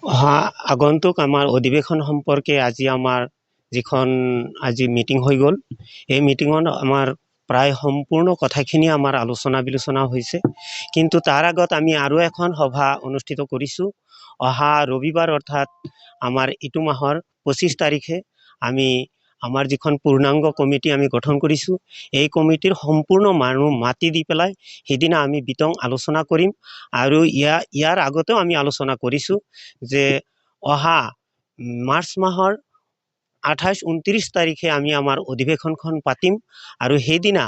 অহা আগন্তুক আমাৰ অধিৱেশন সম্পৰ্কে আজি মিটিং হৈ গ'ল। এই মিটিঙত আমাৰ প্ৰায় সম্পূৰ্ণ কথাখিনি আমাৰ আলোচনা বিলোচনা হৈছে। কিন্তু তাৰ আগত আমি আৰু এখন সভা অনুষ্ঠিত কৰিছোঁ। অহা ৰবিবাৰ অৰ্থাৎ আমাৰ ইটো মাহৰ 25 তাৰিখে আমি আমাৰ যিখন পূৰ্ণাংগ কমিটি আমি গঠন কৰিছোঁ, এই কমিটিৰ সম্পূৰ্ণ মানুহ মাতি দি পেলাই সেইদিনা আমি বিতং আলোচনা কৰিম। আৰু ইয়াৰ আগতেও আমি আলোচনা কৰিছোঁ যে অহা মাৰ্চ মাহৰ 28-29 তাৰিখে আমি আমাৰ অধিৱেশনখন পাতিম। আৰু সেইদিনা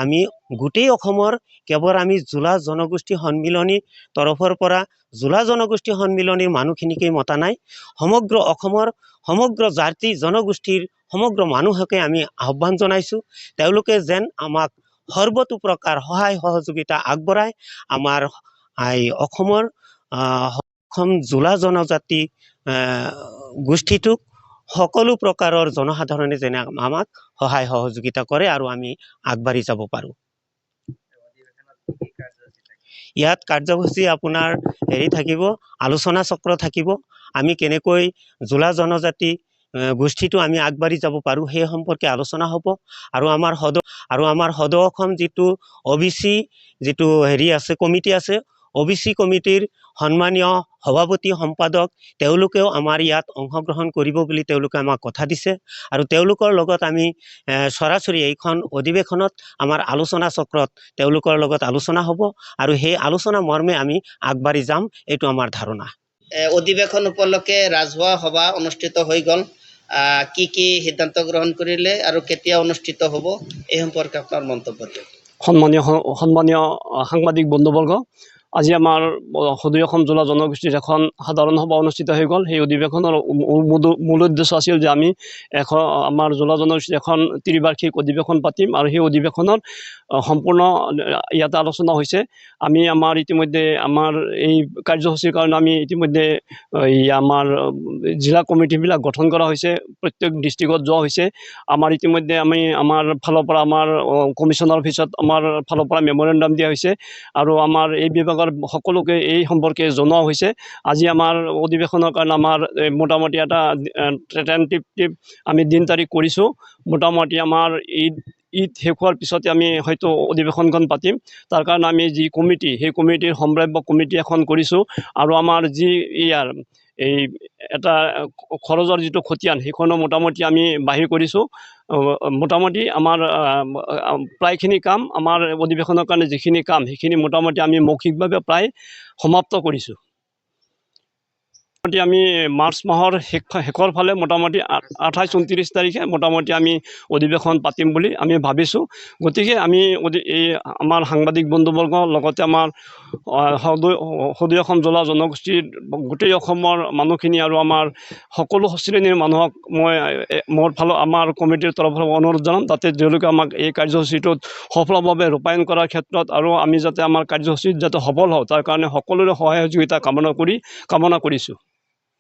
আমি গোটেই অসমৰ কেৱল আমি জোলা জনগোষ্ঠী সন্মিলনী তৰফৰ পৰা জোলা জনগোষ্ঠী সন্মিলনীৰ মানুহখিনিকে মতা নাই, সমগ্ৰ অসমৰ সমগ্ৰ জাতি জনগোষ্ঠীৰ সমগ্ৰ মানুহকে আমি আহ্বান জনাইছোঁ। তেওঁলোকে যেন আমাক সৰ্বতো প্ৰকাৰ সহায় সহযোগিতা আগবঢ়ায়। আমাৰ অসমৰ অসম জোলা জনজাতি গোষ্ঠীটোক সকলো প্ৰকাৰৰ জনসাধাৰণে যেনে আমাক সহায় সহযোগিতা কৰে আৰু আমি আগবাঢ়ি যাব পাৰোঁ। ইয়াত কাৰ্যসূচী আপোনাৰ থাকিব, আলোচনা চক্ৰ থাকিব। আমি কেনেকৈ জোলা জনজাতি গোষ্ঠীটো আমি আগবাঢ়ি যাব পাৰোঁ সেই সম্পৰ্কে আলোচনা হ'ব। আৰু আমাৰ সদৌ অসম যিটো OBC যিটো আছে কমিটি আছে, OBC কমিটিৰ সন্মানীয় সভাপতি সম্পাদক তেওঁলোকেও আমাৰ ইয়াত অংশগ্ৰহণ কৰিব বুলি তেওঁলোকে আমাক কথা দিছে। আৰু তেওঁলোকৰ লগত আমি সৰাসৰি এইখন অধিৱেশনত আমাৰ আলোচনা চক্ৰত তেওঁলোকৰ লগত আলোচনা হ'ব আৰু সেই আলোচনা মৰ্মে আমি আগবাঢ়ি যাম, এইটো আমাৰ ধাৰণা। অধিৱেশন উপলক্ষে ৰাজহুৱা সভা অনুষ্ঠিত হৈ গ'ল। কি কি সিদ্ধান্ত গ্ৰহণ কৰিলে আৰু কেতিয়া অনুষ্ঠিত হ'ব এই সম্পৰ্কে আপোনাৰ মন্তব্য দিয়ক। সন্মানীয় সাংবাদিক বন্ধুবৰ্গ, আজি আমাৰ সদৌ অসম জোলা জনগোষ্ঠীৰ এখন সাধাৰণ সভা অনুষ্ঠিত হৈ গ'ল। সেই অধিৱেশনৰ মূল উদ্দেশ্য আছিল যে আমি আমাৰ জোলা জনগোষ্ঠীৰ এখন ত্ৰিবাৰ্ষিক অধিৱেশন পাতিম আৰু সেই অধিৱেশনৰ সম্পূৰ্ণ ইয়াতে আলোচনা হৈছে। আমি আমাৰ ইতিমধ্যে আমাৰ এই কাৰ্যসূচীৰ কাৰণে আমি ইতিমধ্যে আমাৰ জিলা কমিটিবিলাক গঠন কৰা হৈছে, প্ৰত্যেক ডিষ্ট্ৰিক্টত যোৱা হৈছে। আমাৰ ইতিমধ্যে আমি আমাৰ ফালৰ পৰা আমাৰ কমিশ্যনাৰ অফিচত আমাৰ ফালৰ পৰা মেমৰেণ্ডাম দিয়া হৈছে আৰু আমাৰ এই বিভাগৰ সকলোকে এই সম্পৰ্কে জনোৱা হৈছে। আজি আমাৰ অধিৱেশনৰ কাৰণে আমাৰ মোটামুটি এটা টেণ্টেটিভ আমি দিন তাৰিখ কৰিছোঁ। মোটামুটি আমাৰ ঈদ শেষ হোৱাৰ পিছতে আমি হয়তো অধিৱেশনখন পাতিম। তাৰ কাৰণে আমি যি কমিটি, সেই কমিটিৰ সম্ভাৱ্য কমিটি এখন কৰিছোঁ আৰু আমাৰ যি এই এটা খৰচৰ যিটো খতিয়ান সেইখনো মোটামুটি আমি বাহিৰ কৰিছোঁ। মোটামুটি আমাৰ প্ৰায়খিনি কাম আমাৰ অধিৱেশনৰ কাৰণে যিখিনি কাম সেইখিনি মোটামুটি আমি মৌখিকভাৱে প্ৰায় সমাপ্ত কৰিছোঁ। আমি মাৰ্চ মাহৰ শেষৰ ফালে মোটামুটি 28-29 তাৰিখে মোটামুটি আমি অধিৱেশন পাতিম বুলি আমি ভাবিছোঁ। গতিকে আমি এই আমাৰ সাংবাদিক বন্ধুবৰ্গৰ লগতে আমাৰ সদৌ অসম জোলা জনগোষ্ঠীৰ গোটেই অসমৰ মানুহখিনি আৰু আমাৰ সকলো শ্ৰেণীৰ মানুহক মই আমাৰ কমিটিৰ তৰফৰ অনুৰোধ জনাম, যাতে তেওঁলোকে আমাক এই কাৰ্যসূচীটোত সফলভাৱে ৰূপায়ণ কৰাৰ ক্ষেত্ৰত আৰু আমি যাতে আমাৰ কাৰ্যসূচীত যাতে সফল হওঁ তাৰ কাৰণে সকলোৰে সহায় সহযোগিতা কামনা কৰিছোঁ।